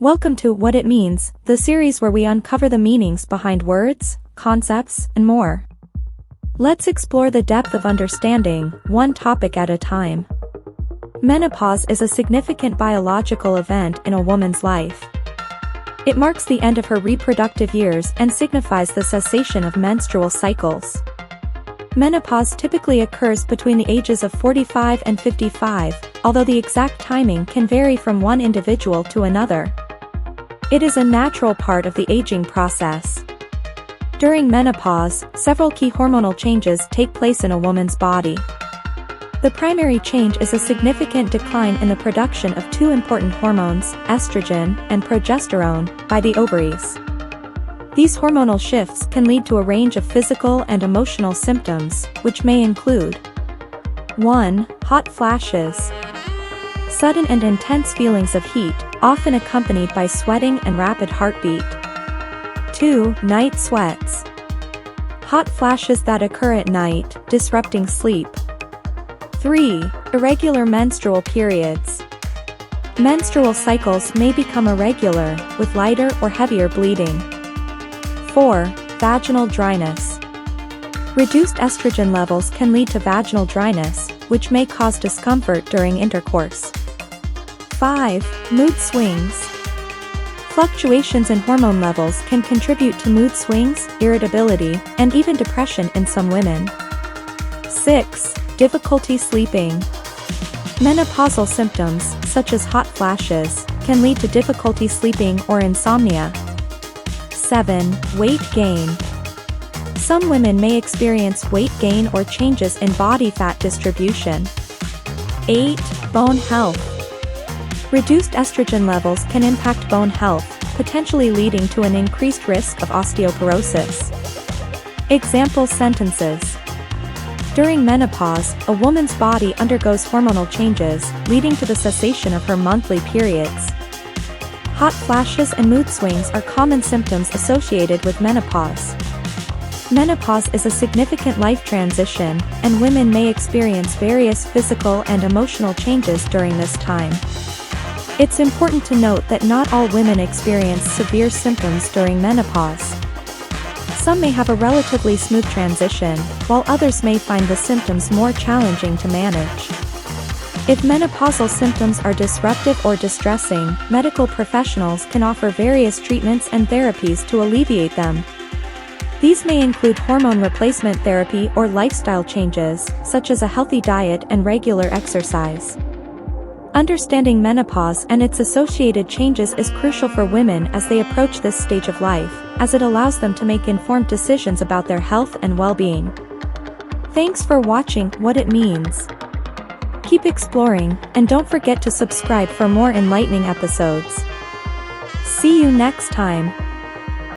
Welcome to What It Means, the series where we uncover the meanings behind words, concepts, and more. Let's explore the depth of understanding, one topic at a time. Menopause is a significant biological event in a woman's life. It marks the end of her reproductive years and signifies the cessation of menstrual cycles. Menopause typically occurs between the ages of 45 and 55, although the exact timing can vary from one individual to another. It is a natural part of the aging process. During menopause, several key hormonal changes take place in a woman's body. The primary change is a significant decline in the production of two important hormones, estrogen and progesterone, by the ovaries. These hormonal shifts can lead to a range of physical and emotional symptoms, which may include 1. Hot flashes. Sudden and intense feelings of heat, often accompanied by sweating and rapid heartbeat. 2. Night sweats. Hot flashes that occur at night, disrupting sleep. 3. Irregular menstrual periods. Menstrual cycles may become irregular, with lighter or heavier bleeding. 4. Vaginal dryness. Reduced estrogen levels can lead to vaginal dryness, which may cause discomfort during intercourse. 5. Mood swings. Fluctuations in hormone levels can contribute to mood swings, irritability, and even depression in some women. 6. Difficulty sleeping. Menopausal symptoms, such as hot flashes, can lead to difficulty sleeping or insomnia. 7. Weight gain. Some women may experience weight gain or changes in body fat distribution. 8. Bone health. Reduced estrogen levels can impact bone health, potentially leading to an increased risk of osteoporosis. Example sentences. During menopause, a woman's body undergoes hormonal changes, leading to the cessation of her monthly periods. Hot flashes and mood swings are common symptoms associated with menopause. Menopause is a significant life transition, and women may experience various physical and emotional changes during this time. It's important to note that not all women experience severe symptoms during menopause. Some may have a relatively smooth transition, while others may find the symptoms more challenging to manage. If menopausal symptoms are disruptive or distressing, medical professionals can offer various treatments and therapies to alleviate them. These may include hormone replacement therapy or lifestyle changes, such as a healthy diet and regular exercise. Understanding menopause and its associated changes is crucial for women as they approach this stage of life, as it allows them to make informed decisions about their health and well-being. Thanks for watching What It Means. Keep exploring, and don't forget to subscribe for more enlightening episodes. See you next time.